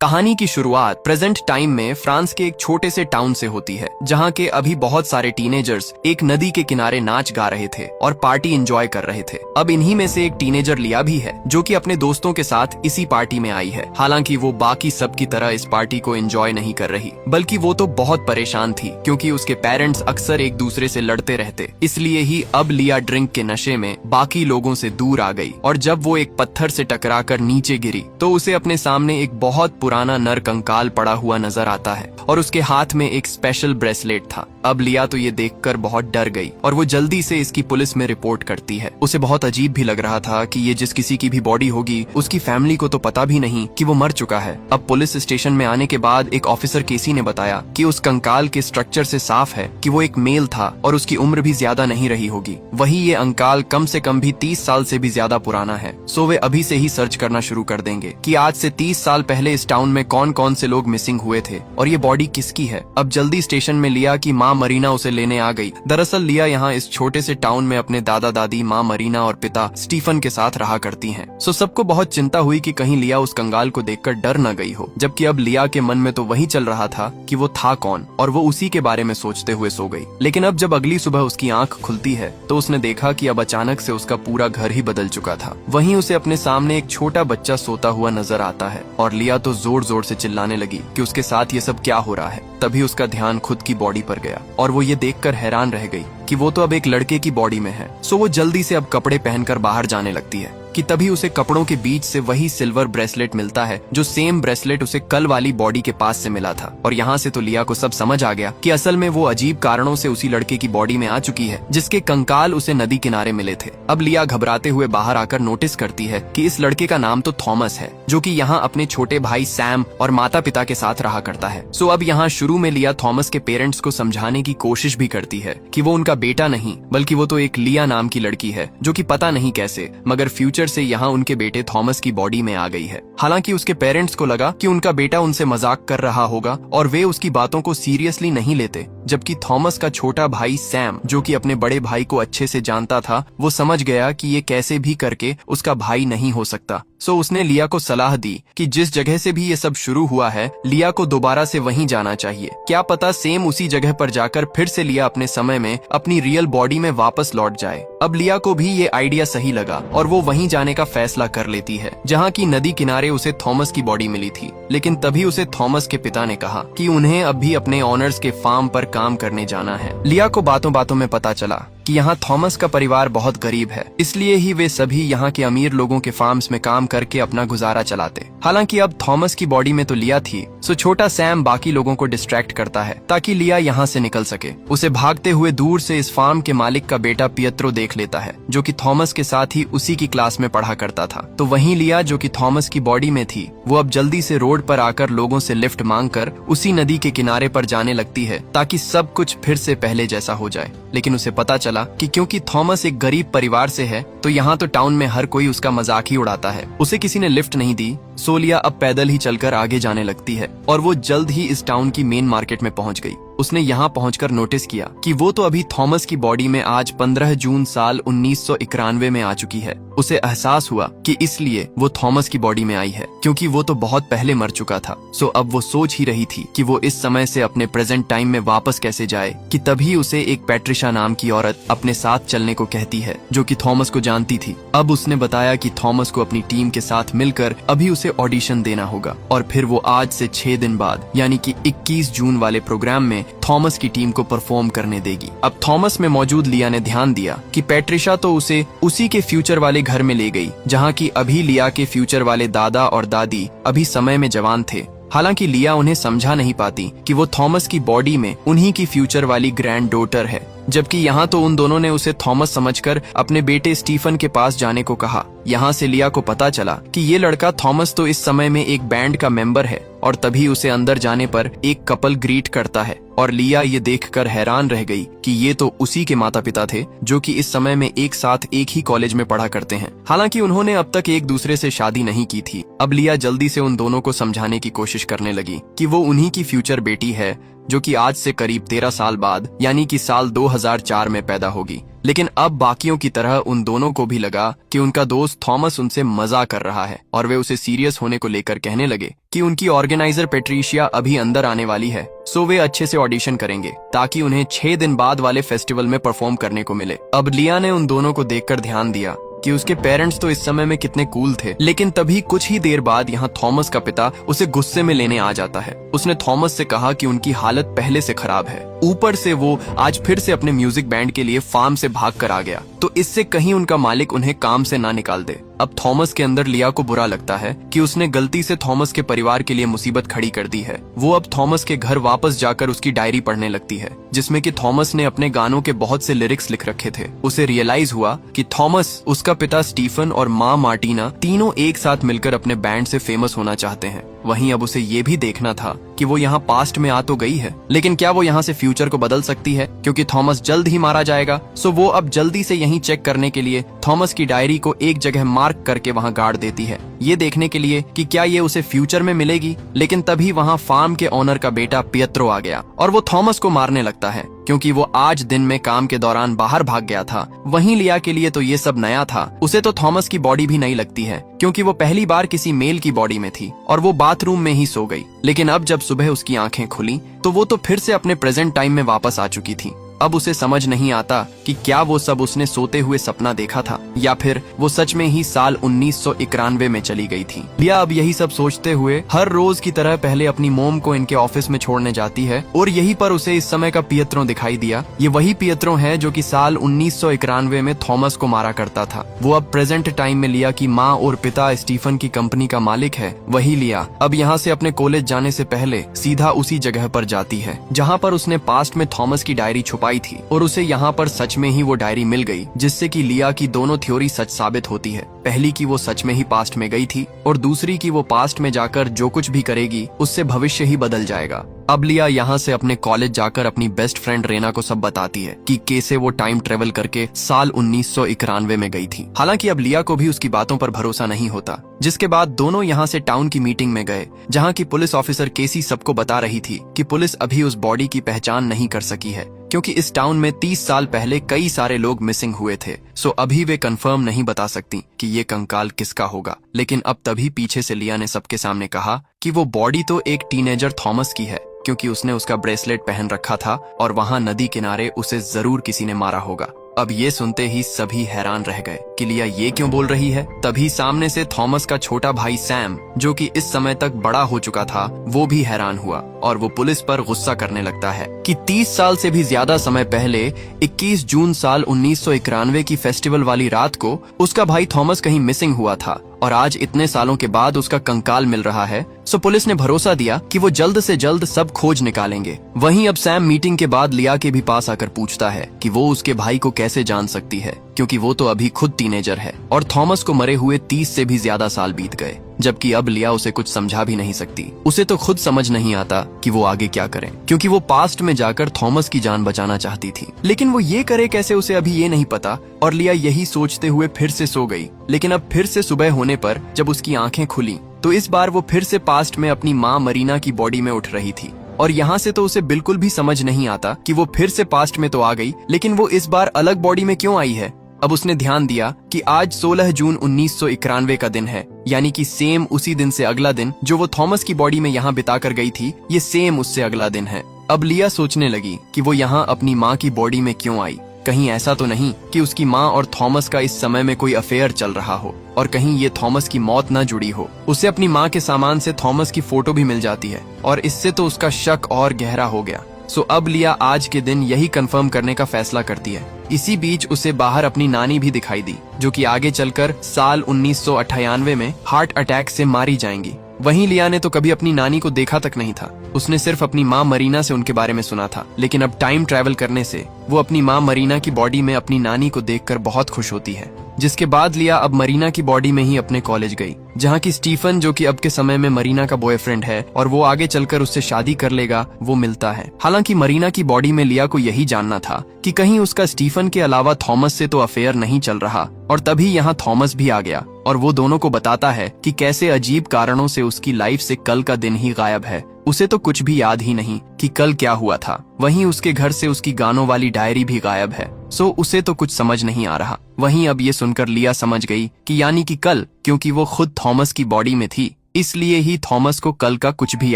कहानी की शुरुआत प्रेजेंट टाइम में फ्रांस के एक छोटे से टाउन से होती है, जहाँ के अभी बहुत सारे टीनेजर्स एक नदी के किनारे नाच गा रहे थे और पार्टी एंजॉय कर रहे थे। अब इन्हीं में से एक टीनेजर लिया भी है, जो कि अपने दोस्तों के साथ इसी पार्टी में आई है। हालांकि वो बाकी सब की तरह इस पार्टी को एंजॉय नहीं कर रही, बल्कि वो तो बहुत परेशान थी, क्योंकि उसके पेरेंट्स अक्सर एक दूसरे से लड़ते रहते। इसलिए ही अब लिया ड्रिंक के नशे में बाकी लोगों से दूर आ गई, और जब वो एक पत्थर से टकराकर नीचे गिरी तो उसे अपने सामने एक बहुत पुराना नर कंकाल पड़ा हुआ नजर आता है, और उसके हाथ में एक स्पेशल ब्रेसलेट था। अब लिया तो ये देखकर बहुत डर गई, और वो जल्दी से इसकी पुलिस में रिपोर्ट करती है। उसे बहुत अजीब भी लग रहा था कि ये जिस किसी की भी बॉडी होगी, उसकी फैमिली को तो पता भी नहीं कि वो मर चुका है। अब पुलिस स्टेशन में आने के बाद एक ऑफिसर केसी ने बताया कि उस कंकाल के स्ट्रक्चर से साफ है कि वो एक मेल था और उसकी उम्र भी ज्यादा नहीं रही होगी। वही ये कंकाल कम से कम भी 30 साल से भी ज्यादा पुराना है। सो वे अभी से ही सर्च करना शुरू कर देंगे कि आज से 30 साल पहले इस टाउन में कौन कौन से लोग मिसिंग हुए थे और ये बॉडी किसकी है। अब जल्दी स्टेशन में लिया कि माँ मरीना उसे लेने आ गई। दरअसल लिया यहाँ इस छोटे से टाउन में अपने दादा दादी, माँ मरीना और पिता स्टीफन के साथ रहा करती हैं। सो सबको बहुत चिंता हुई कि कहीं लिया उस कंगाल को देखकर डर न गई हो, जबकि अब लिया के मन में तो वही चल रहा था कि वो था कौन, और वो उसी के बारे में सोचते हुए सो गई। लेकिन अब जब अगली सुबह उसकी आंख खुलती है तो उसने देखा कि अब अचानक से उसका पूरा घर ही बदल चुका था। वहीं उसे अपने सामने एक छोटा बच्चा सोता हुआ नजर आता है, और लिया तो जोर जोर से चिल्लाने लगी कि उसके साथ ये सब क्या हो रहा है। तभी उसका ध्यान खुद की बॉडी पर गया, और वो ये देखकर हैरान रह गई कि वो तो अब एक लड़के की बॉडी में है। सो वो जल्दी से अब कपड़े पहनकर बाहर जाने लगती है कि तभी उसे कपड़ों के बीच से वही सिल्वर ब्रेसलेट मिलता है, जो सेम ब्रेसलेट उसे कल वाली बॉडी के पास से मिला था। और यहाँ से तो लिया को सब समझ आ गया कि असल में वो अजीब कारणों से उसी लड़के की बॉडी में आ चुकी है, जिसके कंकाल उसे नदी किनारे मिले थे। अब लिया घबराते हुए बाहर आकर नोटिस करती है कि इस लड़के का नाम तो थॉमस है, जो कि यहाँ अपने छोटे भाई सैम और माता पिता के साथ रहा करता है। सो अब यहाँ शुरू में लिया थॉमस के पेरेंट्स को समझाने की कोशिश भी करती है कि वो उनका बेटा नहीं, बल्कि वो तो एक लिया नाम की लड़की है, जो कि पता नहीं कैसे मगर फ्यूचर से यहाँ उनके बेटे थॉमस की बॉडी में आ गई है। हालांकि उसके पेरेंट्स को लगा कि उनका बेटा उनसे मजाक कर रहा होगा, और वे उसकी बातों को सीरियसली नहीं लेते, जबकि थॉमस का छोटा भाई सैम, जो कि अपने बड़े भाई को अच्छे से जानता था, वो समझ गया कि ये कैसे भी करके उसका भाई नहीं हो सकता। सो उसने लिया को सलाह दी कि जिस जगह से भी ये सब शुरू हुआ है, लिया को दोबारा से वहीं जाना चाहिए। क्या पता सेम उसी जगह पर जाकर फिर से लिया अपने समय में अपनी रियल बॉडी में वापस लौट जाए। अब लिया को भी ये आइडिया सही लगा, और वो वहीं जाने का फैसला कर लेती है, जहाँ की नदी किनारे उसे थॉमस की बॉडी मिली थी। लेकिन तभी उसे थॉमस के पिता ने कहा कि उन्हें अब भी अपने ऑनर्स के फार्म पर काम करने जाना है। लिया को बातों बातों में पता चला कि यहाँ थॉमस का परिवार बहुत गरीब है, इसलिए ही वे सभी यहाँ के अमीर लोगों के फार्म्स में काम करके अपना गुजारा चलाते। हालांकि अब थॉमस की बॉडी में तो लिया थी, सो छोटा सैम बाकी लोगों को डिस्ट्रैक्ट करता है ताकि लिया यहाँ से निकल सके। उसे भागते हुए दूर से इस फार्म के मालिक का बेटा पियत्रो देख लेता है, जो कि थॉमस के साथ ही उसी की क्लास में पढ़ा करता था। तो वहीं लिया, जो कि थॉमस की बॉडी में थी, वो अब जल्दी से रोड पर आकर लोगों से लिफ्ट मांगकर उसी नदी के किनारे पर जाने लगती है, ताकि सब कुछ फिर से पहले जैसा हो जाए। लेकिन उसे पता चला कि क्योंकि थॉमस एक गरीब परिवार से है, तो यहाँ तो टाउन में हर कोई उसका मजाक ही उड़ाता है। उसे किसी ने लिफ्ट नहीं दी, सो लिया अब पैदल ही चलकर आगे जाने लगती है, और वो जल्द ही इस टाउन की मेन मार्केट में पहुंच गई। उसने यहाँ पहुंचकर नोटिस किया कि वो तो अभी थॉमस की बॉडी में आज 15 जून साल 1991 में आ चुकी है। उसे एहसास हुआ कि इसलिए वो थॉमस की बॉडी में आई है, क्योंकि वो तो बहुत पहले मर चुका था। सो अब वो सोच ही रही थी कि वो इस समय से अपने प्रेजेंट टाइम में वापस कैसे जाए, कि तभी उसे एक पैट्रिशा नाम की औरत अपने साथ चलने को कहती है, जो कि थॉमस को जानती थी। अब उसने बताया कि थॉमस को अपनी टीम के साथ मिलकर अभी उसे ऑडिशन देना होगा, और फिर वो आज से 6 दिन बाद यानी कि 21 जून वाले प्रोग्राम में थॉमस की टीम को परफॉर्म करने देगी। अब थॉमस में मौजूद लिया ने ध्यान दिया कि पैट्रिशा तो उसे उसी के फ्यूचर वाले घर में ले गई, जहाँ की अभी लिया के फ्यूचर वाले दादा और दादी अभी समय में जवान थे। हालांकि लिया उन्हें समझा नहीं पाती कि वो थॉमस की बॉडी में उन्हीं की फ्यूचर वाली ग्रैंड डॉटर है, जबकि यहाँ तो उन दोनों ने उसे थॉमस समझकर अपने बेटे स्टीफन के पास जाने को कहा। यहाँ से लिया को पता चला कि ये लड़का थॉमस तो इस समय में एक बैंड का मेंबर है, और तभी उसे अंदर जाने पर एक कपल ग्रीट करता है, और लिया ये देखकर हैरान रह गई कि ये तो उसी के माता पिता थे, जो कि इस समय में एक साथ एक ही कॉलेज में पढ़ा करते हैं। हालांकि उन्होंने अब तक एक दूसरे से शादी नहीं की थी। अब लिया जल्दी से उन दोनों को समझाने की कोशिश करने लगी कि वो उन्हीं की फ्यूचर बेटी है, जो कि आज से करीब 13 साल बाद यानी कि साल 2004 में पैदा होगी। लेकिन अब बाकियों की तरह उन दोनों को भी लगा कि उनका दोस्त थॉमस उनसे मजाक कर रहा है और वे उसे सीरियस होने को लेकर कहने लगे कि उनकी ऑर्गेनाइजर पेट्रिशिया अभी अंदर आने वाली है, सो वे अच्छे से ऑडिशन करेंगे ताकि उन्हें 6 दिन बाद वाले फेस्टिवल में परफॉर्म करने को मिले। अब लिया ने उन दोनों को देखकर ध्यान दिया कि उसके पेरेंट्स तो इस समय में कितने कूल थे, लेकिन तभी कुछ ही देर बाद यहाँ थॉमस का पिता उसे गुस्से में लेने आ जाता है। उसने थॉमस से कहा कि उनकी हालत पहले से खराब है, ऊपर से वो आज फिर से अपने म्यूजिक बैंड के लिए फार्म से भाग कर आ गया, तो इससे कहीं उनका मालिक उन्हें काम से ना निकाल दे। अब थॉमस के अंदर लिया को बुरा लगता है कि उसने गलती से थॉमस के परिवार के लिए मुसीबत खड़ी कर दी है। वो अब थॉमस के घर वापस जाकर उसकी डायरी पढ़ने लगती है, जिसमें कि थॉमस ने अपने गानों के बहुत से लिरिक्स लिख रखे थे। उसे रियलाइज हुआ कि थॉमस, उसका पिता स्टीफन और माँ मार्टिना तीनों एक साथ मिलकर अपने बैंड से फेमस होना चाहते हैं। वहीं अब उसे ये भी देखना था कि वो यहाँ पास्ट में आ तो गई है, लेकिन क्या वो यहाँ से फ्यूचर को बदल सकती है, क्योंकि थॉमस जल्द ही मारा जाएगा। सो वो अब जल्दी से यहीं चेक करने के लिए थॉमस की डायरी को एक जगह मार्क करके वहाँ गाड़ देती है, ये देखने के लिए कि क्या ये उसे फ्यूचर में मिलेगी। लेकिन तभी वहाँ फार्म के ओनर का बेटा पियत्रो आ गया और वो थॉमस को मारने लगता है, क्योंकि वो आज दिन में काम के दौरान बाहर भाग गया था। वहीं लिया के लिए तो ये सब नया था। उसे तो थॉमस की बॉडी भी नई लगती है, क्योंकि वो पहली बार किसी मेल की बॉडी में थी और वो बाथरूम में ही सो गई। लेकिन अब जब सुबह उसकी आंखें खुली तो वो तो फिर से अपने प्रेजेंट टाइम में वापस आ चुकी थी। अब उसे समझ नहीं आता कि क्या वो सब उसने सोते हुए सपना देखा था या फिर वो सच में ही साल 1991 में चली गई थी। लिया अब यही सब सोचते हुए हर रोज की तरह पहले अपनी मोम को इनके ऑफिस में छोड़ने जाती है और यहीं पर उसे इस समय का पियत्रो दिखाई दिया। ये वही पियत्रो है जो कि साल 1991 में थॉमस को मारा करता था। वो अब प्रेजेंट टाइम में लिया की माँ और पिता स्टीफन की कंपनी का मालिक है। वही लिया अब यहाँ से अपने कॉलेज जाने से पहले सीधा उसी जगह पर जाती है जहाँ पर उसने पास्ट में थॉमस की डायरी छुपाई थी और उसे यहाँ पर सच में ही वो डायरी मिल गई, जिससे कि लिया की दोनों थ्योरी सच साबित होती है। पहली की वो सच में ही पास्ट में गई थी और दूसरी की वो पास्ट में जाकर जो कुछ भी करेगी उससे भविष्य ही बदल जाएगा। अब लिया यहाँ से अपने कॉलेज जाकर अपनी बेस्ट फ्रेंड रेना को सब बताती है कि कैसे वो टाइम ट्रेवल करके साल 1991 में गई थी। हालांकि अब लिया को भी उसकी बातों पर भरोसा नहीं होता, जिसके बाद दोनों यहाँ से टाउन की मीटिंग में गए, जहाँ की पुलिस ऑफिसर केसी सबको बता रही थी कि पुलिस अभी उस बॉडी की पहचान नहीं कर सकी है, क्योंकि इस टाउन में 30 साल पहले कई सारे लोग मिसिंग हुए थे। सो अभी वे कंफर्म नहीं बता सकती कि ये कंकाल किसका होगा। लेकिन अब तभी पीछे से लिया ने सबके सामने कहा कि वो बॉडी तो एक टीनेजर थॉमस की है, क्योंकि उसने उसका ब्रेसलेट पहन रखा था और वहाँ नदी किनारे उसे जरूर किसी ने मारा होगा। अब ये सुनते ही सभी हैरान रह गए कि लिया ये क्यों बोल रही है। तभी सामने से थॉमस का छोटा भाई सैम, जो कि इस समय तक बड़ा हो चुका था, वो भी हैरान हुआ और वो पुलिस पर गुस्सा करने लगता है कि 30 साल से भी ज्यादा समय पहले 21 जून साल 1991 की फेस्टिवल वाली रात को उसका भाई थॉमस कहीं मिसिंग हुआ था और आज इतने सालों के बाद उसका कंकाल मिल रहा है। सो पुलिस ने भरोसा दिया कि वो जल्द से जल्द सब खोज निकालेंगे। वहीं अब सैम मीटिंग के बाद लिया के भी पास आकर पूछता है कि वो उसके भाई को कैसे जान सकती है, क्योंकि वो तो अभी खुद टीनेजर है और थॉमस को मरे हुए 30 से भी ज्यादा साल बीत गए, जबकि अब लिया उसे कुछ समझा भी नहीं सकती। उसे तो खुद समझ नहीं आता कि वो आगे क्या करे, क्योंकि वो पास्ट में जाकर थॉमस की जान बचाना चाहती थी, लेकिन वो ये करे कैसे उसे अभी ये नहीं पता। और लिया यही सोचते हुए फिर से सो गई। लेकिन अब फिर से सुबह होने पर जब उसकी आंखें खुली तो इस बार वो फिर से पास्ट में अपनी माँ मरीना की बॉडी में उठ रही थी और यहाँ से तो उसे बिल्कुल भी समझ नहीं आता कि वो फिर से पास्ट में तो आ गई, लेकिन वो इस बार अलग बॉडी में क्यों आई है। अब उसने ध्यान दिया कि आज 16 जून 1991 का दिन है, यानी कि सेम उसी दिन से अगला दिन जो वो थॉमस की बॉडी में यहाँ बिता कर गई थी, ये सेम उससे अगला दिन है। अब लिया सोचने लगी कि वो यहाँ अपनी माँ की बॉडी में क्यों आई। कहीं ऐसा तो नहीं कि उसकी माँ और थॉमस का इस समय में कोई अफेयर चल रहा हो और कहीं ये थॉमस की मौत न जुड़ी हो। उसे अपनी माँ के सामान से थॉमस की फोटो भी मिल जाती है और इससे तो उसका शक और गहरा हो गया। सो अब लिया आज के दिन यही कंफर्म करने का फैसला करती है। इसी बीच उसे बाहर अपनी नानी भी दिखाई दी, जो कि आगे चलकर साल 1998 में हार्ट अटैक से मारी जाएंगी। वहीं लिया ने तो कभी अपनी नानी को देखा तक नहीं था, उसने सिर्फ अपनी माँ मरीना से उनके बारे में सुना था। लेकिन अब टाइम ट्रैवल करने से वो अपनी माँ मरीना की बॉडी में अपनी नानी को देखकर बहुत खुश होती है, जिसके बाद लिया अब मरीना की बॉडी में ही अपने कॉलेज गई, जहाँ की स्टीफन, जो कि अब के समय में मरीना का बॉयफ्रेंड है और वो आगे चलकर उससे शादी कर लेगा, वो मिलता है। हालांकि मरीना की बॉडी में लिया को यही जानना था कि कहीं उसका स्टीफन के अलावा थॉमस से तो अफेयर नहीं चल रहा। और तभी यहाँ थॉमस भी आ गया और वो दोनों को बताता है कि कैसे अजीब कारणों से उसकी लाइफ से कल का दिन ही गायब है। उसे तो कुछ भी याद ही नहीं कि कल क्या हुआ था। वहीं उसके घर से उसकी गानों वाली डायरी भी गायब है। सो उसे तो कुछ समझ नहीं आ रहा। वहीं अब ये सुनकर लिया समझ गई कि यानी कि कल, क्योंकि वो खुद थॉमस की बॉडी में थी, इसलिए ही थॉमस को कल का कुछ भी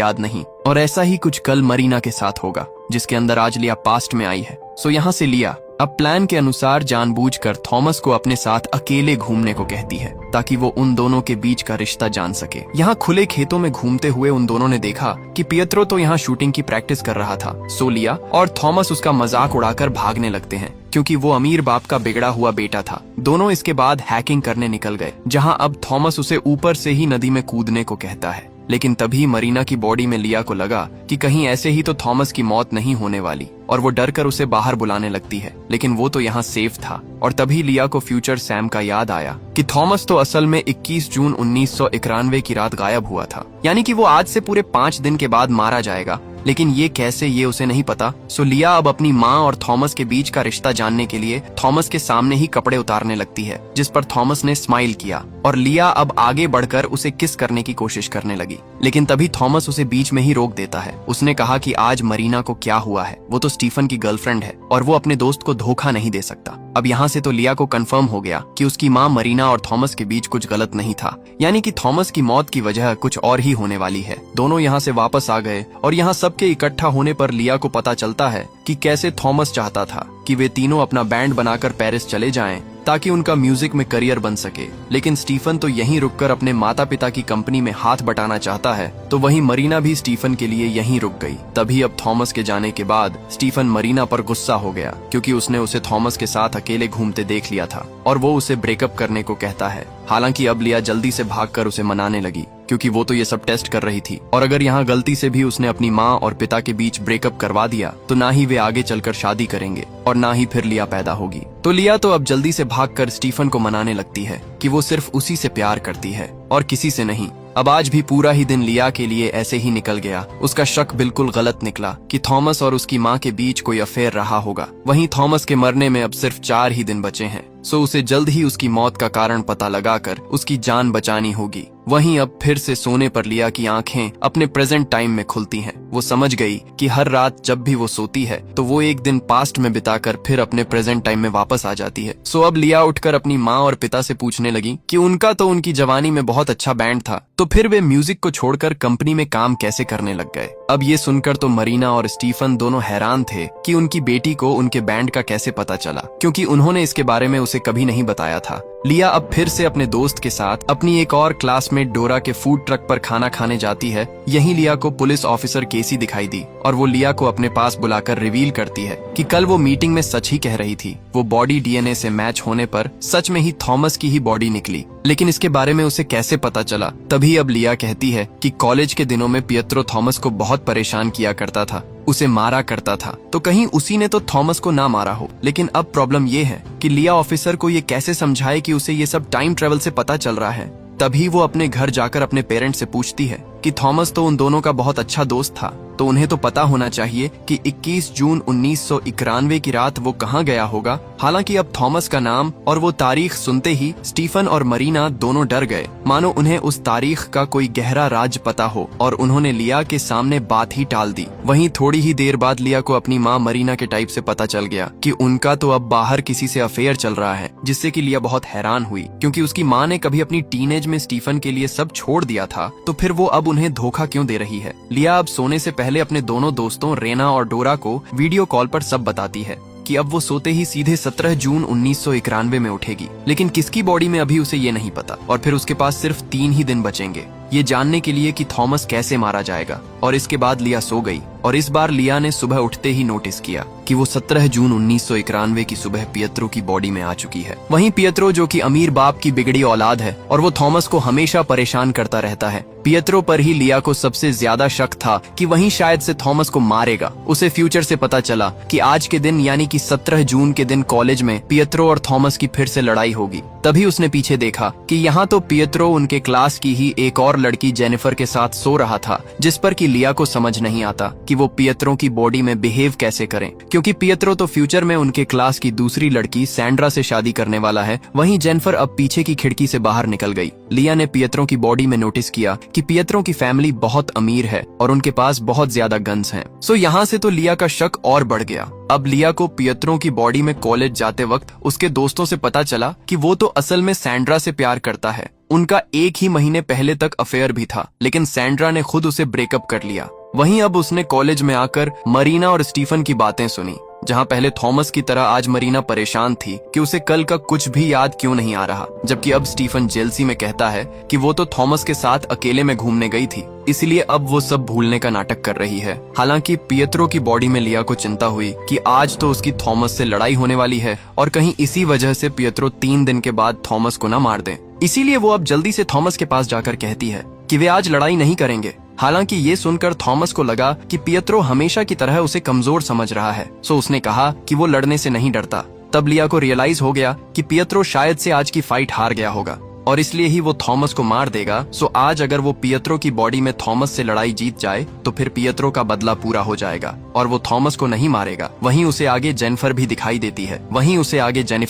याद नहीं। और ऐसा ही कुछ कल मरीना के साथ होगा, जिसके अंदर आज लिया पास्ट में आई है। सो यहाँ से लिया अब प्लान के अनुसार जानबूझकर थॉमस को अपने साथ अकेले घूमने को कहती है, ताकि वो उन दोनों के बीच का रिश्ता जान सके। यहाँ खुले खेतों में घूमते हुए उन दोनों ने देखा कि पियत्रो तो यहाँ शूटिंग की प्रैक्टिस कर रहा था। सो लिया और थॉमस उसका मजाक उड़ाकर भागने लगते हैं, क्योंकि वो अमीर बाप का बिगड़ा हुआ बेटा था। दोनों इसके बाद हैकिंग करने निकल गए, जहाँ अब थॉमस उसे ऊपर से ही नदी में कूदने को कहता है। लेकिन तभी मरीना की बॉडी में लिया को लगा कि कहीं ऐसे ही तो थॉमस की मौत नहीं होने वाली, और वो डरकर उसे बाहर बुलाने लगती है। लेकिन वो तो यहाँ सेफ था। और तभी लिया को फ्यूचर सैम का याद आया कि थॉमस तो असल में 21 जून 1991 की रात गायब हुआ था, यानी कि वो आज से पूरे 5 दिन के बाद मारा जाएगा। लेकिन ये कैसे, ये उसे नहीं पता। सो लिया अब अपनी माँ और थॉमस के बीच का रिश्ता जानने के लिए थॉमस के सामने ही कपड़े उतारने लगती है, जिस पर थॉमस ने स्माइल किया। और लिया अब आगे बढ़कर उसे किस करने की कोशिश करने लगी। लेकिन तभी थॉमस उसे बीच में ही रोक देता है। उसने कहा कि आज मरीना को क्या हुआ है, वो तो स्टीफन की गर्लफ्रेंड है और वो अपने दोस्त को धोखा नहीं दे सकता। अब यहाँ से तो लिया को कंफर्म हो गया कि उसकी माँ मरीना और थॉमस के बीच कुछ गलत नहीं था, यानी कि थॉमस की मौत की वजह कुछ और ही होने वाली है। दोनों यहाँ से वापस आ गए और यहाँ सबके इकट्ठा होने पर लिया को पता चलता है कि कैसे थॉमस चाहता था कि वे तीनों अपना बैंड बनाकर पेरिस चले जाएं, ताकि उनका म्यूजिक में करियर बन सके। लेकिन स्टीफन तो यहीं रुककर अपने माता पिता की कंपनी में हाथ बटाना चाहता है, तो वहीं मरीना भी स्टीफन के लिए यहीं रुक गई। तभी अब थॉमस के जाने के बाद स्टीफन मरीना पर गुस्सा हो गया, क्योंकि उसने उसे थॉमस के साथ अकेले घूमते देख लिया था और वो उसे ब्रेकअप करने को कहता है। हालांकि अब लिया जल्दी से भागकर उसे मनाने लगी, क्योंकि वो तो ये सब टेस्ट कर रही थी। और अगर यहाँ गलती से भी उसने अपनी माँ और पिता के बीच ब्रेकअप करवा दिया, तो ना ही वे आगे चलकर शादी करेंगे और ना ही फिर लिया पैदा होगी। तो लिया तो अब जल्दी से भागकर स्टीफन को मनाने लगती है कि वो सिर्फ उसी से प्यार करती है और किसी से नहीं। अब आज भी पूरा ही दिन लिया के लिए ऐसे ही निकल गया। उसका शक बिल्कुल गलत निकला कि थॉमस और उसकी माँ के बीच कोई अफेयर रहा होगा। वहीं थॉमस के मरने में अब सिर्फ 4 ही दिन बचे हैं। सो उसे जल्द ही उसकी मौत का कारण पता लगाकर उसकी जान बचानी होगी। वहीं अब फिर से सोने पर लिया की आंखें अपने प्रेजेंट टाइम में खुलती हैं। वो समझ गई कि हर रात जब भी वो सोती है तो वो एक दिन पास्ट में बिताकर फिर अपने प्रेजेंट टाइम में वापस आ जाती है। सो अब लिया उठकर अपनी माँ और पिता से पूछने लगी कि उनका तो उनकी जवानी में बहुत अच्छा बैंड था, तो फिर वे म्यूजिक को छोड़कर कंपनी में काम कैसे करने लग गए। अब ये सुनकर तो मरीना और स्टीफन दोनों हैरान थे कि उनकी बेटी को उनके बैंड का कैसे पता चला, क्योंकि उन्होंने इसके बारे में उसे कभी नहीं बताया था। लिया अब फिर से अपने दोस्त के साथ अपनी एक और क्लासमेट डोरा के फूड ट्रक पर खाना खाने जाती है। यहीं लिया को पुलिस ऑफिसर केसी दिखाई दी और वो लिया को अपने पास बुलाकर रिवील करती है कि कल वो मीटिंग में सच ही कह रही थी। वो बॉडी डीएनए से मैच होने पर सच में ही थॉमस की ही बॉडी निकली। लेकिन इसके बारे में उसे कैसे पता चला? तभी अब लिया कहती है कि कॉलेज के दिनों में पियत्रो थॉमस को बहुत परेशान किया करता था, उसे मारा करता था, तो कहीं उसी ने तो थॉमस को ना मारा हो। लेकिन अब प्रॉब्लम ये है कि लिया ऑफिसर को ये कैसे समझाए कि उसे ये सब टाइम ट्रेवल से पता चल रहा है। तभी वो अपने घर जाकर अपने पेरेंट्स से पूछती है कि थॉमस तो उन दोनों का बहुत अच्छा दोस्त था, तो उन्हें तो पता होना चाहिए कि 21 जून 1991 की रात वो कहाँ गया होगा। हालांकि अब थॉमस का नाम और वो तारीख सुनते ही स्टीफन और मरीना दोनों डर गए, मानो उन्हें उस तारीख का कोई गहरा राज पता हो, और उन्होंने लिया के सामने बात ही टाल दी। वहीं थोड़ी ही देर बाद लिया को अपनी माँ मरीना के टाइप से पता चल गया कि उनका तो अब बाहर किसी से अफेयर चल रहा है, जिससे कि लिया बहुत हैरान हुई, क्योंकि उसकी माँ ने कभी अपनी टीनेज में स्टीफन के लिए सब छोड़ दिया था, तो फिर वो अब उन्हें धोखा क्यों दे रही है। लिया अब सोने से पहले अपने दोनों दोस्तों रेना और डोरा को वीडियो कॉल पर सब बताती है कि अब वो सोते ही सीधे 17 जून 1991 में उठेगी। लेकिन किसकी बॉडी में अभी उसे ये नहीं पता, और फिर उसके पास सिर्फ 3 ही दिन बचेंगे ये जानने के लिए कि थॉमस कैसे मारा जाएगा। और इसके बाद लिया सो गई, और इस बार लिया ने सुबह उठते ही नोटिस किया कि वो 17 जून 1991 की सुबह पियत्रो की बॉडी में आ चुकी है। वहीं पियत्रो, जो कि अमीर बाप की बिगड़ी औलाद है और वो थॉमस को हमेशा परेशान करता रहता है, पियत्रो पर ही लिया को सबसे ज्यादा शक था कि वहीं शायद से थॉमस को मारेगा। उसे फ्यूचर से पता चला कि आज के दिन यानी कि 17 जून के दिन कॉलेज में पियत्रो और थॉमस की फिर से लड़ाई होगी। तभी उसने पीछे देखा कि यहाँ तो पियत्रो उनके क्लास की ही एक और और लड़की जेनिफर के साथ सो रहा था, जिस पर कि लिया को समझ नहीं आता कि वो पियत्रो की बॉडी में बिहेव कैसे करें, क्योंकि पियत्रो तो फ्यूचर में उनके क्लास की दूसरी लड़की सैंड्रा से शादी करने वाला है। वहीं जेनिफर अब पीछे की खिड़की से बाहर निकल गई। लिया ने पियत्रो की बॉडी में नोटिस किया कि पियत्रो की फैमिली बहुत अमीर है और उनके पास बहुत ज्यादा गन्स हैं। सो यहाँ से तो लिया का शक और बढ़ गया। अब लिया को पियत्रो की बॉडी में कॉलेज जाते वक्त उसके दोस्तों से पता चला कि वो तो असल में सैंड्रा से प्यार करता है। उनका एक ही महीने पहले तक अफेयर भी था, लेकिन सैंड्रा ने खुद उसे ब्रेकअप कर लिया। वहीं अब उसने कॉलेज में आकर मरीना और स्टीफन की बातें सुनी। जहां पहले थॉमस की तरह आज मरीना परेशान थी कि उसे कल का कुछ भी याद क्यों नहीं आ रहा, जबकि अब स्टीफन जेलसी में कहता है कि वो तो थॉमस के साथ अकेले में घूमने गई थी, इसलिए अब वो सब भूलने का नाटक कर रही है। हालांकि पियत्रो की बॉडी में लिया को चिंता हुई कि आज तो उसकी थॉमस से लड़ाई होने वाली है और कहीं इसी वजह से पियत्रो 3 दिन के बाद थॉमस को न मार दे। इसीलिए वो अब जल्दी से थॉमस के पास जाकर कहती है कि वे आज लड़ाई नहीं करेंगे। हालांकि ये सुनकर थॉमस को लगा कि पियत्रो हमेशा की तरह उसे कमजोर समझ रहा है, सो उसने कहा कि वो लड़ने से नहीं डरता। तब लिया को रियलाइज हो गया कि पियत्रो शायद से आज की फाइट हार गया होगा और इसलिए ही वो थॉमस को मार देगा। सो आज अगर वो पियत्रो की बॉडी में थॉमस से लड़ाई जीत जाए तो फिर पियत्रो का बदला पूरा हो जाएगा और वो थॉमस को नहीं मारेगा। वहीं उसे आगे जेनिफर भी दिखाई देती है।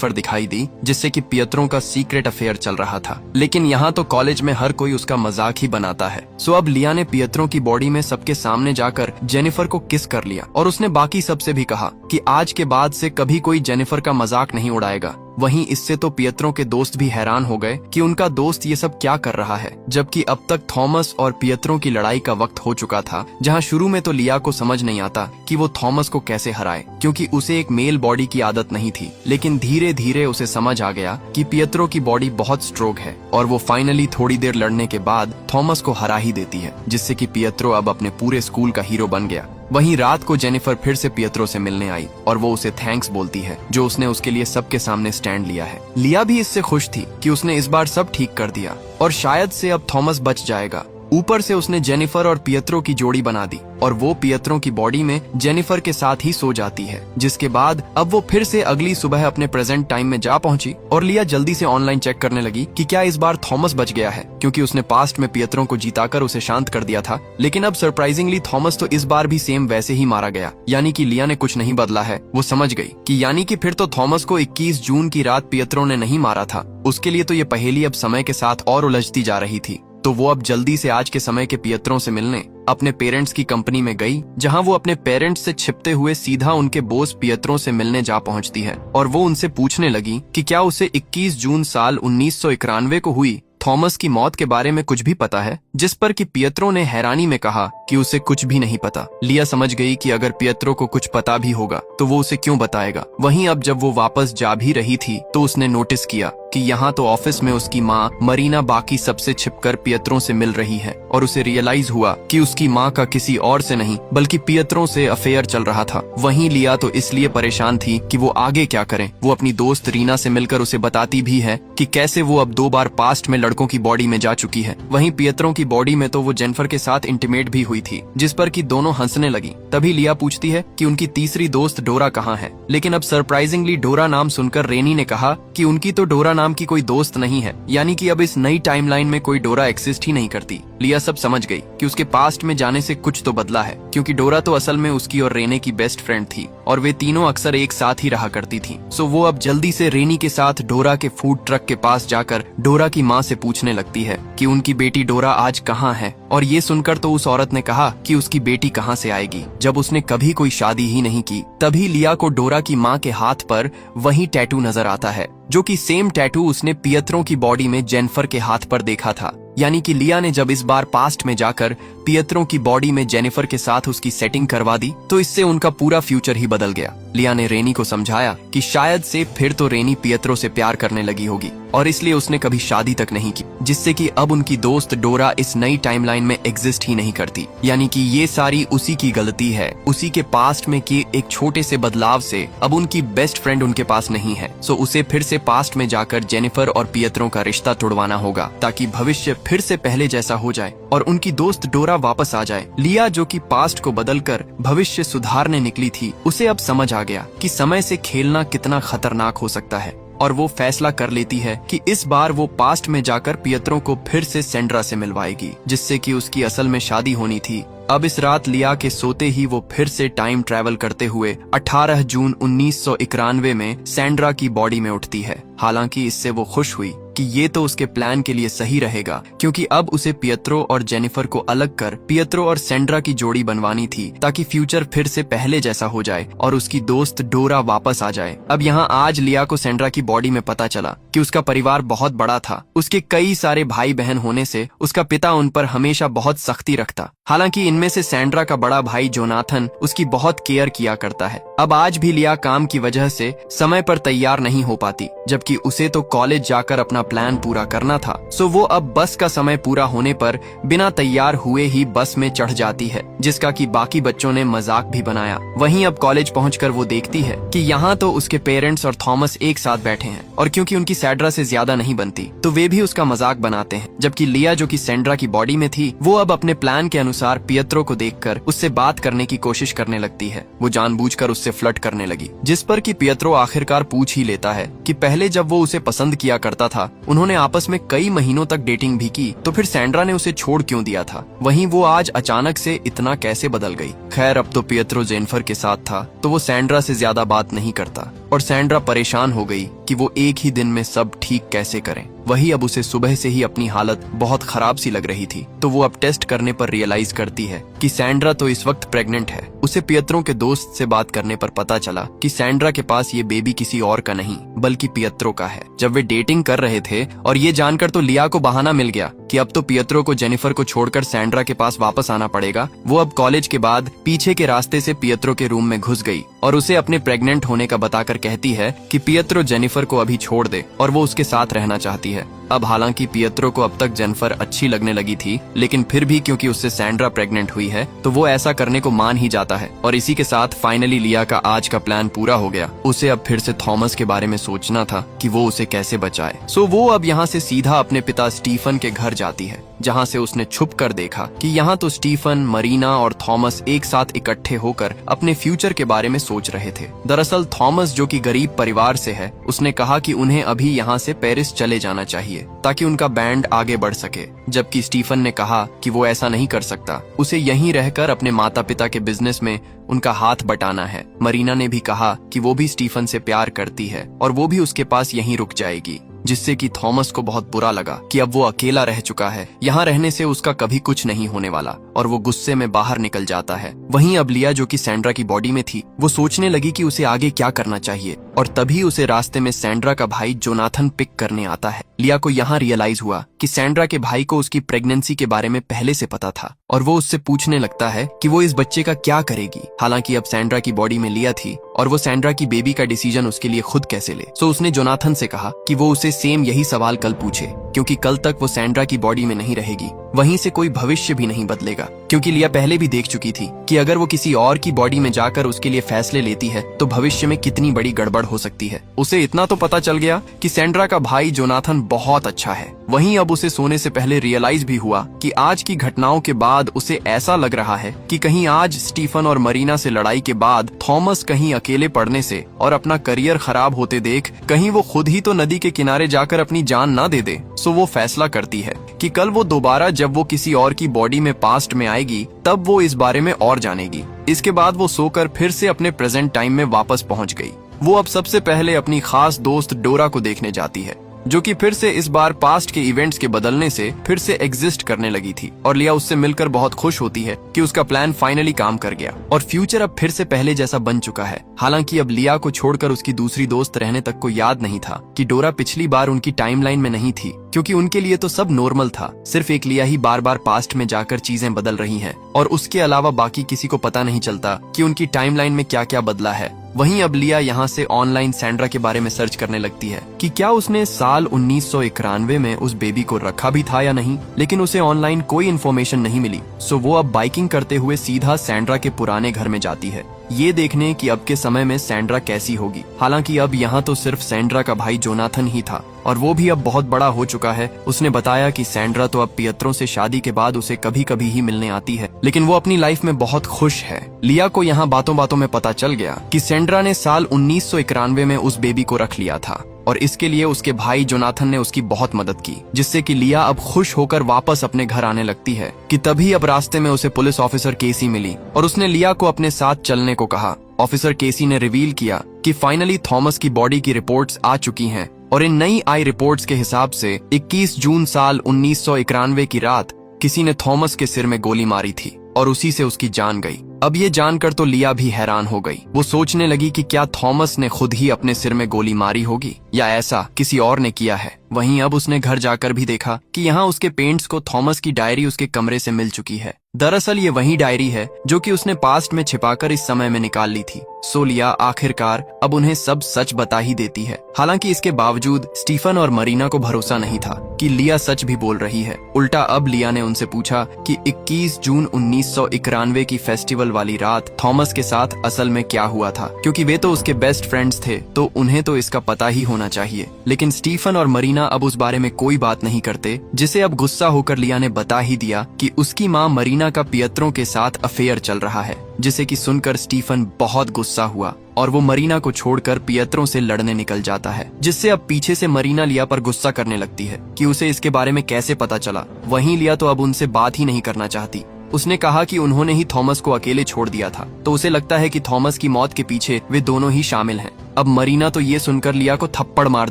दिखाई दी, जिससे कि पियत्रो का सीक्रेट अफेयर चल रहा था। लेकिन यहाँ तो कॉलेज में हर कोई उसका मजाक ही बनाता है। सो अब लिया ने पियत्रो की बॉडी में सबके सामने जाकर जेनिफर को किस कर लिया और उसने बाकी सबसे भी कहा कि आज के बाद से कभी कोई जेनिफर का मजाक नहीं उड़ाएगा। वहीं इससे तो पियत्रो के दोस्त भी हैरान हो गए कि उनका दोस्त ये सब क्या कर रहा है, जबकि अब तक थॉमस और पियत्रो की लड़ाई का वक्त हो चुका था। जहां शुरू में तो लिया को समझ नहीं आता कि वो थॉमस को कैसे हराए, क्योंकि उसे एक मेल बॉडी की आदत नहीं थी। लेकिन धीरे धीरे उसे समझ आ गया कि पियत्रो की बॉडी बहुत स्ट्रोंग है और वो फाइनली थोड़ी देर लड़ने के बाद थॉमस को हरा ही देती है, जिससे कि पियत्रो अब अपने पूरे स्कूल का हीरो बन गया। वहीं रात को जेनिफर फिर से पियत्रो से मिलने आई और वो उसे थैंक्स बोलती है, जो उसने उसके लिए सबके सामने स्टैंड लिया है। लिया भी इससे खुश थी कि उसने इस बार सब ठीक कर दिया और शायद से अब थॉमस बच जाएगा। ऊपर से उसने जेनिफर और पियत्रो की जोड़ी बना दी और वो पियत्रो की बॉडी में जेनिफर के साथ ही सो जाती है, जिसके बाद अब वो फिर से अगली सुबह अपने प्रेजेंट टाइम में जा पहुंची और लिया जल्दी से ऑनलाइन चेक करने लगी कि क्या इस बार थॉमस बच गया है, क्योंकि उसने पास्ट में पियत्रो को जीताकर उसे शांत कर दिया था। लेकिन अब सरप्राइजिंगली थॉमस तो इस बार भी सेम वैसे ही मारा गया, यानी कि लिया ने कुछ नहीं बदला है। वो समझ गई कि यानी कि फिर तो थॉमस को 21 जून की रात पियत्रो ने नहीं मारा था। उसके लिए तो ये पहेली अब समय के साथ और उलझती जा रही थी। तो वो अब जल्दी से आज के समय के पियत्रो से मिलने अपने पेरेंट्स की कंपनी में गई, जहां वो अपने पेरेंट्स से छिपते हुए सीधा उनके बॉस पियत्रो से मिलने जा पहुंचती है और वो उनसे पूछने लगी कि क्या उसे 21 जून साल 1991 को हुई थॉमस की मौत के बारे में कुछ भी पता है, जिस पर कि पियत्रो ने हैरानी में कहा कि उसे कुछ भी नहीं पता। लिया समझ गई कि अगर पियत्रो को कुछ पता भी होगा तो वो उसे क्यों बताएगा। वहीं अब जब वो वापस जा भी रही थी तो उसने नोटिस किया कि यहाँ तो ऑफिस में उसकी माँ मरीना बाकी सबसे छिपकर पियत्रो से मिल रही है और उसे रियलाइज हुआ कि उसकी माँ का किसी और से नहीं बल्कि पियत्रो से अफेयर चल रहा था। वहीं लिया तो इसलिए परेशान थी कि वो आगे क्या करें। वो अपनी दोस्त रीना से मिलकर उसे बताती भी है कि कैसे वो अब 2 बार पास्ट में लड़कों की बॉडी में जा चुकी है। वहीं पियत्रो की बॉडी में तो वो जेनिफर के साथ इंटीमेट भी हुई थी, जिस पर कि दोनों हंसने लगी। तभी लिया पूछती है कि उनकी तीसरी दोस्त डोरा कहाँ है, लेकिन अब सरप्राइजिंगली डोरा नाम सुनकर रेनी ने कहा कि उनकी तो डोरा नाम की कोई दोस्त नहीं है, यानी कि अब इस नई टाइमलाइन में कोई डोरा एक्सिस्ट ही नहीं करती। लिया सब समझ गई कि उसके पास्ट में जाने से कुछ तो बदला है, क्योंकि डोरा तो असल में उसकी और रेने की बेस्ट फ्रेंड थी और वे तीनों अक्सर एक साथ ही रहा करती थी। सो वो अब जल्दी से रेनी के साथ डोरा के फूड ट्रक के पास जाकर डोरा की माँ से पूछने लगती है कि उनकी बेटी डोरा आज कहाँ है। और ये सुनकर तो उस औरत ने कहा कि उसकी बेटी कहाँ से आएगी जब उसने कभी कोई शादी ही नहीं की। तभी लिया को डोरा की माँ के हाथ पर वही टैटू नजर आता है, जो कि सेम टैटू उसने पियत्रो की बॉडी में जेनिफर के हाथ पर देखा था। यानी कि लिया ने जब इस बार पास्ट में जाकर पियत्रो की बॉडी में जेनिफर के साथ उसकी सेटिंग करवा दी तो इससे उनका पूरा फ्यूचर ही बदल गया। लिया ने रेनी को समझाया कि शायद से फिर तो रेनी पियत्रो से प्यार करने लगी होगी और इसलिए उसने कभी शादी तक नहीं की, जिससे कि अब उनकी दोस्त डोरा इस नई टाइमलाइन में एग्जिस्ट ही नहीं करती। यानी कि ये सारी उसी की गलती है, उसी के पास्ट में किए एक छोटे से बदलाव से अब उनकी बेस्ट फ्रेंड उनके पास नहीं है। सो उसे फिर से पास्ट में जाकर जेनिफर और पियत्रो का रिश्ता तोड़वाना होगा ताकि भविष्य फिर से पहले जैसा हो जाए और उनकी दोस्त डोरा वापस आ जाए। लिया जो कि पास्ट को बदलकर भविष्य सुधारने निकली थी, उसे अब समझ आ गया कि समय से खेलना कितना खतरनाक हो सकता है और वो फैसला कर लेती है कि इस बार वो पास्ट में जाकर पियत्रो को फिर से सेंड्रा से मिलवाएगी, जिससे कि उसकी असल में शादी होनी थी। अब इस रात लिया के सोते ही वो फिर से टाइम ट्रैवल करते हुए 18 जून 1991 में सैंड्रा की बॉडी में उठती है। हालांकि इससे वो खुश हुई कि ये तो उसके प्लान के लिए सही रहेगा, क्योंकि अब उसे पियत्रो और जेनिफर को अलग कर पियत्रो और सैंड्रा की जोड़ी बनवानी थी, ताकि फ्यूचर फिर से पहले जैसा हो जाए और उसकी दोस्त डोरा वापस आ जाए। अब यहाँ आज लिया को सैंड्रा की बॉडी में पता चला कि उसका परिवार बहुत बड़ा था। उसके कई सारे भाई बहन होने से उसका पिता उन पर हमेशा बहुत सख्ती रखता। हालांकि इनमें से सैंड्रा का बड़ा भाई जोनाथन उसकी बहुत केयर किया करता है। अब आज भी लिया काम की वजह से समय पर तैयार नहीं हो पाती, जबकि उसे तो कॉलेज जाकर अपना प्लान पूरा करना था। सो वो अब बस का समय पूरा होने पर बिना तैयार हुए ही बस में चढ़ जाती है, जिसका कि बाकी बच्चों ने मजाक भी बनाया। वहीं अब कॉलेज पहुंचकर वो देखती है कि यहाँ तो उसके पेरेंट्स और थॉमस एक साथ बैठे हैं, और क्योंकि उनकी सैंड्रा से ज्यादा नहीं बनती तो वे भी उसका मजाक बनाते हैं। जबकि लिया, जो कि सैंड्रा की बॉडी में थी, वो अब अपने प्लान के अनुसार पियत्रो को देखकर उससे बात करने की कोशिश करने लगती है। वो जानबूझकर उससे फ्लर्ट करने लगी, जिस पर कि पियत्रो आखिरकार पूछ ही लेता है कि पहले जब वो उसे पसंद किया करता था, उन्होंने आपस में कई महीनों तक डेटिंग भी की, तो फिर सैंड्रा ने उसे छोड़ क्यों दिया था? वहीं वो आज अचानक से इतना कैसे बदल गई? खैर, अब तो पियत्रो जेनिफर के साथ था, तो वो सैंड्रा से ज्यादा बात नहीं करता, और सैंड्रा परेशान हो गई कि वो एक ही दिन में सब ठीक कैसे करें। वही अब उसे सुबह से ही अपनी हालत बहुत खराब सी लग रही थी, तो वो अब टेस्ट करने पर रियलाइज करती है कि सैंड्रा तो इस वक्त प्रेग्नेंट है। उसे पियत्रो के दोस्त से बात करने पर पता चला कि सैंड्रा के पास ये बेबी किसी और का नहीं बल्कि पियत्रो का है। जब वे डेटिंग कर रहे थे, और ये जानकर तो लिया को बहाना मिल गया कि अब तो पियत्रो को जेनिफर को छोड़कर सैंड्रा के पास वापस आना पड़ेगा। वो अब कॉलेज के बाद पीछे के रास्ते से पियत्रो के रूम में घुस गई और उसे अपने प्रेग्नेंट होने का बताकर कहती है कि पियत्रो जेनिफर को अभी छोड़ दे और वो उसके साथ रहना चाहती है। अब हालांकि पियत्रो को अब तक जेनिफर अच्छी लगने लगी थी, लेकिन फिर भी क्योंकि उससे सैंड्रा प्रेग्नेंट हुई है तो वो ऐसा करने को मान ही जाता है। और इसी के साथ फाइनली लिया का आज का प्लान पूरा हो गया। उसे अब फिर से थॉमस के बारे में सोचना था कि वो उसे कैसे बचाए। सो वो अब यहाँ से सीधा अपने पिता स्टीफन के घर जाती है, जहाँ से उसने छुप कर देखा कि यहाँ तो स्टीफन, मरीना और थॉमस एक साथ इकट्ठे होकर अपने फ्यूचर के बारे में सोच रहे थे। दरअसल थॉमस, जो कि गरीब परिवार से है, उसने कहा कि उन्हें अभी यहाँ से पेरिस चले जाना चाहिए ताकि उनका बैंड आगे बढ़ सके, जबकि स्टीफन ने कहा कि वो ऐसा नहीं कर सकता, उसे यहीं रहकर अपने माता पिता के बिजनेस में उनका हाथ बटाना है। मरीना ने भी कहा कि वो भी स्टीफन से प्यार करती है और वो भी उसके पास यहीं रुक जाएगी, जिससे कि थॉमस को बहुत बुरा लगा कि अब वो अकेला रह चुका है। यहाँ रहने से उसका कभी कुछ नहीं होने वाला, और वो गुस्से में बाहर निकल जाता है। वहीं अब लिया, जो कि सैंड्रा की बॉडी में थी, वो सोचने लगी कि उसे आगे क्या करना चाहिए, और तभी उसे रास्ते में सैंड्रा का भाई जोनाथन पिक करने आता है। लिया को यहाँ रियलाइज हुआ कि सैंड्रा के भाई को उसकी प्रेगनेंसी के बारे में पहले से पता था, और वो उससे पूछने लगता है कि वो इस बच्चे का क्या करेगी। हालांकि अब सैंड्रा की बॉडी में लिया थी और वो सैंड्रा की बेबी का डिसीजन उसके लिए खुद कैसे ले। सो उसने जोनाथन से कहा कि वो उसे सेम यही सवाल कल पूछे, क्योंकि कल तक वो सैंड्रा की बॉडी में नहीं रहेगी, वहीं से कोई भविष्य भी नहीं बदलेगा। क्योंकि लिया पहले भी देख चुकी थी कि अगर वो किसी और की बॉडी में जाकर उसके लिए फैसले लेती है तो भविष्य में कितनी बड़ी गड़बड़ हो सकती है। उसे इतना तो पता चल गया कि सैंड्रा का भाई जोनाथन बहुत अच्छा है। वहीं अब उसे सोने से पहले रियलाइज भी हुआ कि आज की घटनाओं के बाद उसे ऐसा लग रहा है कि कहीं आज स्टीफन और मरीना से लड़ाई के बाद थॉमस कहीं अकेले पड़ने से और अपना करियर खराब होते देख कहीं वो खुद ही तो नदी के किनारे जाकर अपनी जान ना दे दे। सो वो फैसला करती है कि कल वो दोबारा जब वो किसी और की बॉडी में पास्ट में आएगी तब वो इस बारे में और जानेगी। इसके बाद वो सोकर फिर से अपने प्रेजेंट टाइम में वापस पहुंच गई। वो अब सबसे पहले अपनी खास दोस्त डोरा को देखने जाती है, जो कि फिर से इस बार पास्ट के इवेंट्स के बदलने से फिर से एग्जिस्ट करने लगी थी। और लिया उससे मिलकर बहुत खुश होती है कि उसका प्लान फाइनली काम कर गया और फ्यूचर अब फिर से पहले जैसा बन चुका है। हालांकि अब लिया को छोड़कर उसकी दूसरी दोस्त रहने तक को याद नहीं था कि डोरा पिछली बार उनकी टाइमलाइन में नहीं थी, क्योंकि उनके लिए तो सब नॉर्मल था। सिर्फ एक लिया ही बार बार पास्ट में जाकर चीजें बदल रही हैं, और उसके अलावा बाकी किसी को पता नहीं चलता कि उनकी टाइमलाइन में क्या क्या बदला है। वहीं अब लिया यहाँ से ऑनलाइन सैंड्रा के बारे में सर्च करने लगती है कि क्या उसने साल 1991 में उस बेबी को रखा भी था या नहीं, लेकिन उसे ऑनलाइन कोई इन्फॉर्मेशन नहीं मिली। सो वो अब बाइकिंग करते हुए सीधा सैंड्रा के पुराने घर में जाती है, ये देखने कि अब के समय में सैंड्रा कैसी होगी। हालांकि अब यहाँ तो सिर्फ सैंड्रा का भाई जोनाथन ही था, और वो भी अब बहुत बड़ा हो चुका है। उसने बताया कि सैंड्रा तो अब पियत्रो से शादी के बाद उसे कभी कभी ही मिलने आती है, लेकिन वो अपनी लाइफ में बहुत खुश है। लिया को यहाँ बातों बातों में पता चल गया कि सैंड्रा ने साल 1991 में उस बेबी को रख लिया था। और इसके लिए उसके भाई जोनाथन ने उसकी बहुत मदद की, जिससे कि लिया अब खुश होकर वापस अपने घर आने लगती है कि तभी अब रास्ते में उसे पुलिस ऑफिसर केसी मिली और उसने लिया को अपने साथ चलने को कहा। ऑफिसर केसी ने रिवील किया कि फाइनली थॉमस की बॉडी की रिपोर्ट्स आ चुकी हैं और इन नई आई रिपोर्ट्स के हिसाब से 21 जून साल 1991 की रात किसी ने थॉमस के सिर में गोली मारी थी और उसी से उसकी जान गई। अब ये जानकर तो लिया भी हैरान हो गई। वो सोचने लगी कि क्या थॉमस ने खुद ही अपने सिर में गोली मारी होगी या ऐसा किसी और ने किया है। वहीं अब उसने घर जाकर भी देखा कि यहाँ उसके पेरेंट्स को थॉमस की डायरी उसके कमरे से मिल चुकी है। दरअसल ये वही डायरी है जो कि उसने पास्ट में छिपाकर इस समय में निकाल ली थी। सो लिया आखिरकार अब उन्हें सब सच बता ही देती है। हालांकि इसके बावजूद स्टीफन और मरीना को भरोसा नहीं था कि लिया सच भी बोल रही है। उल्टा अब लिया ने उनसे पूछा कि 21 जून 1991 की फेस्टिवल वाली रात थॉमस के साथ असल में क्या हुआ था, क्योंकि वे तो उसके बेस्ट फ्रेंड्स थे तो उन्हें तो इसका पता ही होना चाहिए। लेकिन स्टीफन और मरीना अब उस बारे में कोई बात नहीं करते, जिसे अब गुस्सा होकर लिया ने बता ही दिया कि उसकी माँ मरीना का पियत्रों के साथ अफेयर चल रहा है, जिसे कि सुनकर स्टीफन बहुत गुस्सा हुआ और वो मरीना को छोड़कर पियत्रों से लड़ने निकल जाता है, जिससे अब पीछे से मरीना लिया पर गुस्सा करने लगती है कि उसे इसके बारे में कैसे पता चला। वहीं लिया तो अब उनसे बात ही नहीं करना चाहती। उसने कहा कि उन्होंने ही थॉमस को अकेले छोड़ दिया था, तो उसे लगता है कि थॉमस की मौत के पीछे वे दोनों ही शामिल हैं। अब मरीना तो ये सुनकर लिया को थप्पड़ मार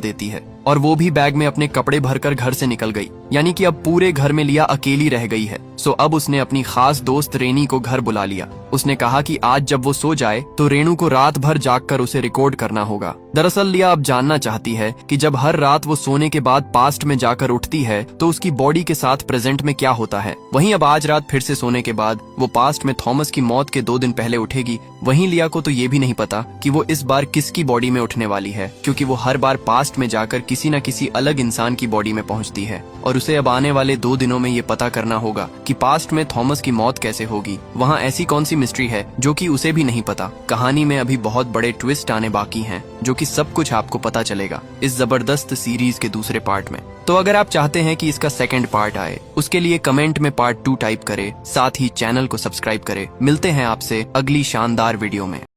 देती है और वो भी बैग में अपने कपड़े भरकर घर से निकल गई। यानी कि अब पूरे घर में लिया अकेली रह गई है। सो अब उसने अपनी खास दोस्त रेनी को घर बुला लिया। उसने कहा कि आज जब वो सो जाए तो रेनू को रात भर जागकर उसे रिकॉर्ड करना होगा। दरअसल लिया अब जानना चाहती है कि जब हर रात वो सोने के बाद पास्ट में जाकर उठती है तो उसकी बॉडी के साथ प्रेजेंट में क्या होता है। वहीं अब आज रात फिर से सोने के बाद वो पास्ट में थॉमस की मौत के 2 दिन पहले उठेगी। वहीं लिया को तो ये भी नहीं पता कि वो इस बार किसकी बॉडी में उठने वाली है, क्योंकि वो हर बार पास्ट में जाकर किसी न किसी अलग इंसान की बॉडी में पहुंचती है और उसे अब आने वाले 2 दिनों में ये पता करना होगा कि पास्ट में थॉमस की मौत कैसे होगी। वहाँ ऐसी कौन सी मिस्ट्री है जो कि उसे भी नहीं पता। कहानी में अभी बहुत बड़े ट्विस्ट आने बाकी हैं, जो कि सब कुछ आपको पता चलेगा इस जबरदस्त सीरीज के दूसरे पार्ट में। तो अगर आप चाहते हैं कि इसका सेकंड पार्ट आए, उसके लिए कमेंट में पार्ट 2 टाइप करें, साथ ही चैनल को सब्सक्राइब करें। मिलते हैं आपसे अगली शानदार वीडियो में।